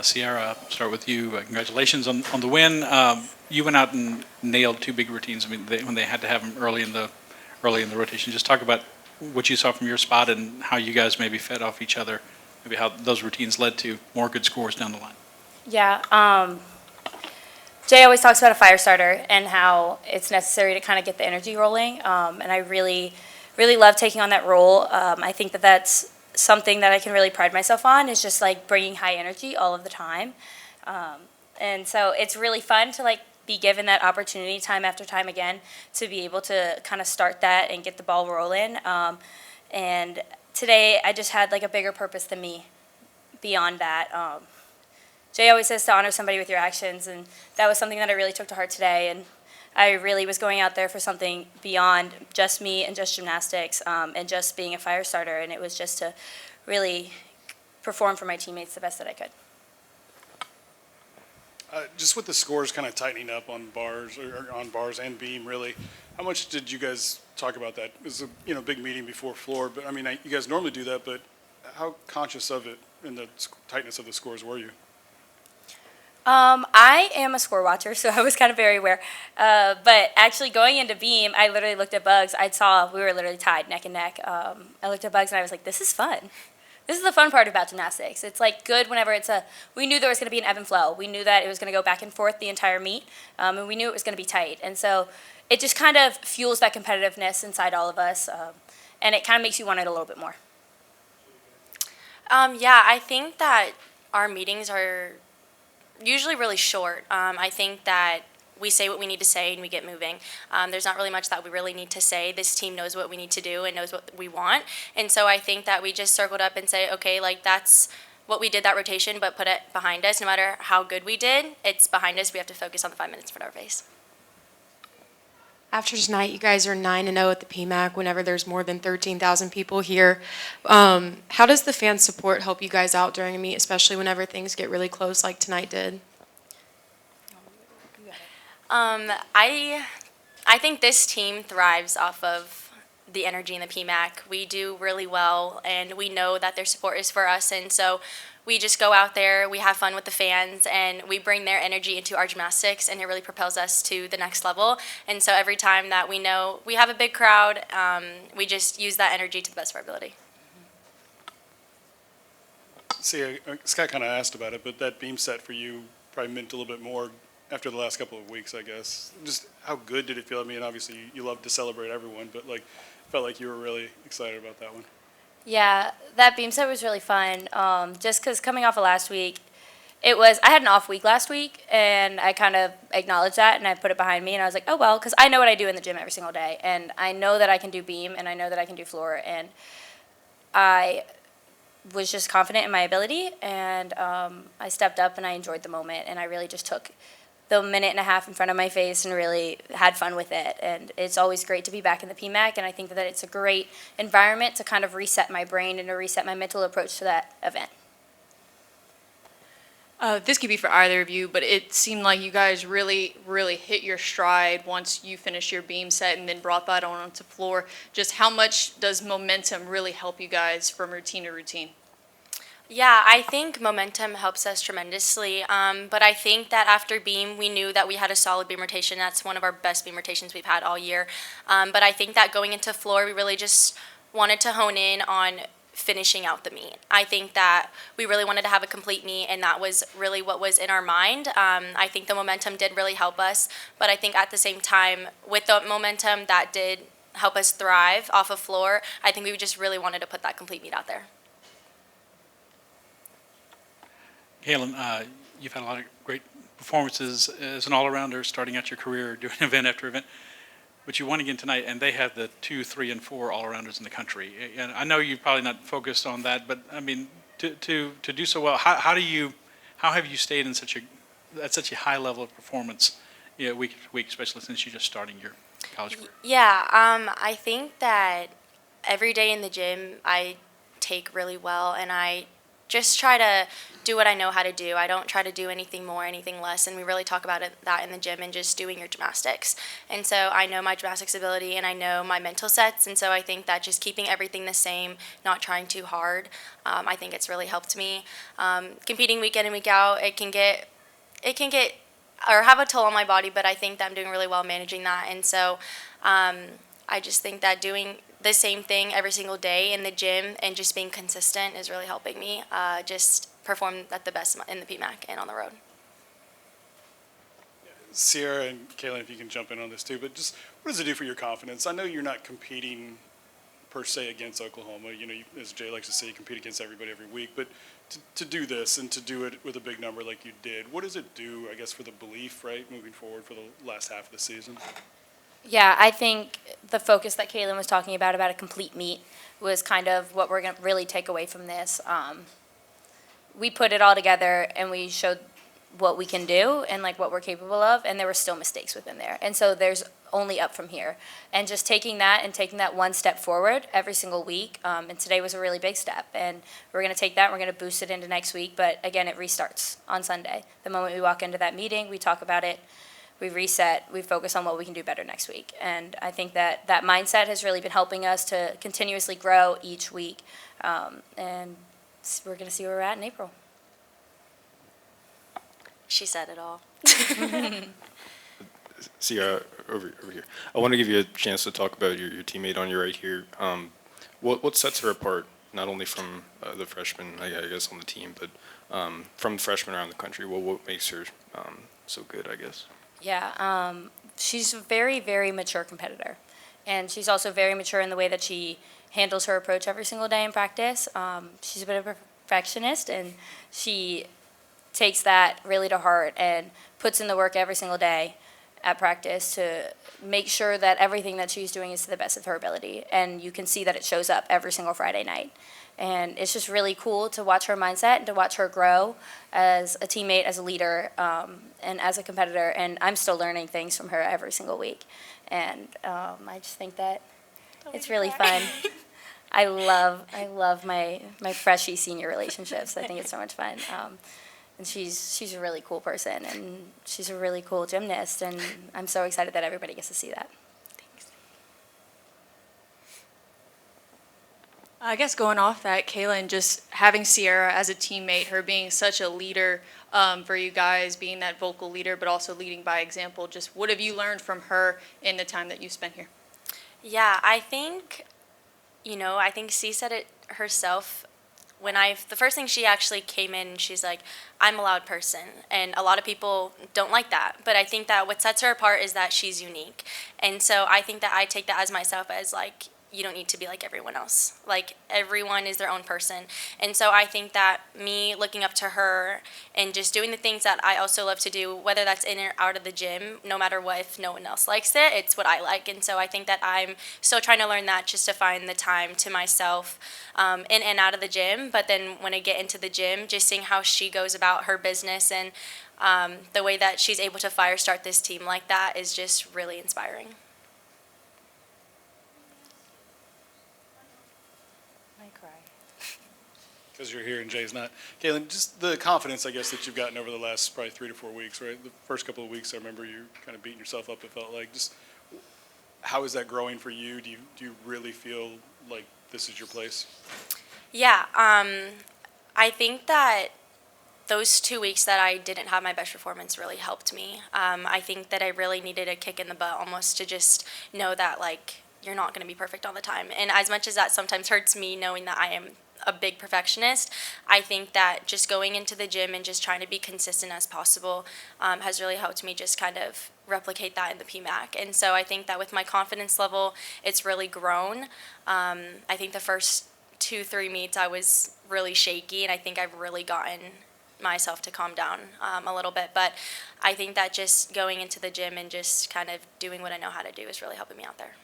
Sierra, I'll start with you. Congratulations on the win. You went out and nailed two big routines. I mean, when they had to have them early in the rotation. Just talk about what you saw from your spot and how you guys maybe fed off each other. Maybe how those routines led to more good scores down the line. Yeah. Jay always talks about a fire starter and how it's necessary to kind of get the energy rolling. And I really, really love taking on that role. I think that that's something that I can really pride myself on, is just like bringing high energy all of the time. And so it's really fun to like be given that opportunity time after time again to be able to kind of start that and get the ball rolling. And today I just had like a bigger purpose than me beyond that. Jay always says to honor somebody with your actions, and that was something that I really took to heart today. And I really was going out there for something beyond just me and just gymnastics, and just being a fire starter. And it was just to really perform for my teammates the best that I could. Just with the scores kind of tightening up on bars and beam, really, how much did you guys talk about that? It was a big meeting before floor, but I mean, you guys normally do that, but how conscious of it and the tightness of the scores were you? I am a score watcher, so I was kind of very aware. But actually going into beam, I literally looked at Bugs. I saw we were literally tied neck and neck. I looked at Bugs and I was like, this is fun. This is the fun part about gymnastics. It's like good whenever we knew there was going to be an ebb and flow. We knew that it was going to go back and forth the entire meet, and we knew it was going to be tight. And so it just kind of fuels that competitiveness inside all of us, and it kind of makes you want it a little bit more. Yeah, I think that our meetings are usually really short. I think that we say what we need to say and we get moving. There's not really much that we really need to say. This team knows what we need to do and knows what we want. And so I think that we just circled up and say, okay, like that's what we did that rotation, but put it behind us. No matter how good we did, it's behind us. We have to focus on the 5 minutes in front of our face. After tonight, you guys are 9-0 at the PMAC whenever there's more than 13,000 people here. How does the fan support help you guys out during a meet, especially whenever things get really close like tonight did? I think this team thrives off of the energy in the PMAC. We do really well, and we know that their support is for us, and so we just go out there, we have fun with the fans, and we bring their energy into our gymnastics, and it really propels us to the next level. And so every time that we know we have a big crowd, we just use that energy to the best of our ability. See, Scott kind of asked about it, but that beam set for you probably meant a little bit more after the last couple of weeks, I guess. Just how good did it feel? I mean, obviously you love to celebrate everyone, but like, felt like you were really excited about that one. Yeah, that beam set was really fun. Just because coming off of last week, I had an off week last week, and I kind of acknowledged that, and I put it behind me, and I was like, oh, well, because I know what I do in the gym every single day, and I know that I can do beam, and I know that I can do floor, and I was just confident in my ability, and I stepped up, and I enjoyed the moment, and I really just took the minute and a half in front of my face and really had fun with it. And it's always great to be back in the PMAC, and I think that it's a great environment to kind of reset my brain and to reset my mental approach to that event. This could be for either of you, but it seemed like you guys really, really hit your stride once you finished your beam set and then brought that on onto floor. Just how much does momentum really help you guys from routine to routine? Yeah, I think momentum helps us tremendously, but I think that after beam, we knew that we had a solid beam rotation. That's one of our best beam rotations we've had all year. But I think that going into floor, we really just wanted to hone in on finishing out the meet. I think that we really wanted to have a complete meet, and that was really what was in our mind. I think the momentum did really help us, but I think at the same time, with the momentum that did help us thrive off of floor, I think we just really wanted to put that complete meet out there. Kailin, you've had a lot of great performances as an all-arounder, starting out your career, doing event after event. But you won again tonight, and they have the 2, 3, and 4 all-arounders in the country. And I know you're probably not focused on that, but I mean, to do so well, how have you stayed in at such a high level of performance, week after week, especially since you're just starting your college career? Yeah, I think that every day in the gym I take really well, and I just try to do what I know how to do. I don't try to do anything more, anything less, and we really talk about that in the gym and just doing your gymnastics. And so I know my gymnastics ability and I know my mental sets, and so I think that just keeping everything the same, not trying too hard, I think it's really helped me. Competing week in and week out, it can get or have a toll on my body, but I think that I'm doing really well managing that. And so I just think that doing the same thing every single day in the gym and just being consistent is really helping me just perform at the best in the PMAC and on the road. Sierra and Kailin, if you can jump in on this too, but just what does it do for your confidence? I know you're not competing per se against Oklahoma. You know, as Jay likes to say, you compete against everybody every week. But to do this and to do it with a big number like you did, what does it do, I guess, for the belief, right, moving forward for the last half of the season? Yeah, I think the focus that Kailin was talking about a complete meet was kind of what we're going to really take away from this. We put it all together and we showed what we can do and like what we're capable of, and there were still mistakes within there. And so there's only up from here. And just taking that one step forward every single week, and today was a really big step. And we're going to take that, we're going to boost it into next week, but again, it restarts on Sunday. The moment we walk into that meeting, we talk about it, we reset, we focus on what we can do better next week. And I think that mindset has really been helping us to continuously grow each week. And we're going to see where we're at in April. She said it all. Sierra, over here. I want to give you a chance to talk about your teammate on your right here. What sets her apart, not only from the freshmen, I guess, on the team, but from freshmen around the country? What makes her so good, I guess? Yeah, she's a very, very mature competitor. And she's also very mature in the way that she handles her approach every single day in practice. She's a bit of a perfectionist, and she takes that really to heart and puts in the work every single day at practice to make sure that everything that she's doing is to the best of her ability. And you can see that it shows up every single Friday night. And it's just really cool to watch her mindset and to watch her grow as a teammate, as a leader, and as a competitor. And I'm still learning things from her every single week. And I just think that it's really fun. I love my freshie senior relationships. I think it's so much fun. And she's a really cool person, and she's a really cool gymnast, and I'm so excited that everybody gets to see that. Thanks. I guess going off that, Kailin, just having Sierra as a teammate, her being such a leader for you guys, being that vocal leader, but also leading by example, just what have you learned from her in the time that you spent here? Yeah, I think C said it herself. The first thing she actually came in, she's like, I'm a loud person. And a lot of people don't like that. But I think that what sets her apart is that she's unique. And so I think that I take that as myself as like, you don't need to be like everyone else. Like, everyone is their own person. And so I think that me looking up to her and just doing the things that I also love to do, whether that's in or out of the gym, no matter what, if no one else likes it, it's what I like. And so I think that I'm still trying to learn that, just to find the time to myself in and out of the gym. But then when I get into the gym, just seeing how she goes about her business and the way that she's able to fire start this team like that is just really inspiring. Because you're here and Jay's not. Kailin, just the confidence, I guess, that you've gotten over the last probably 3 to 4 weeks, right? The first couple of weeks, I remember you kind of beating yourself up, it felt like. Just how is that growing for you? Do you really feel like this is your place? Yeah, I think that those 2 weeks that I didn't have my best performance really helped me. I think that I really needed a kick in the butt almost to just know that, like, you're not going to be perfect all the time. And as much as that sometimes hurts me, knowing that I am a big perfectionist, I think that just going into the gym and just trying to be consistent as possible has really helped me just kind of replicate that in the PMAC. And so I think that with my confidence level, it's really grown. I think the first 2-3 meets I was really shaky, and I think I've really gotten myself to calm down a little bit. But I think that just going into the gym and just kind of doing what I know how to do is really helping me out there.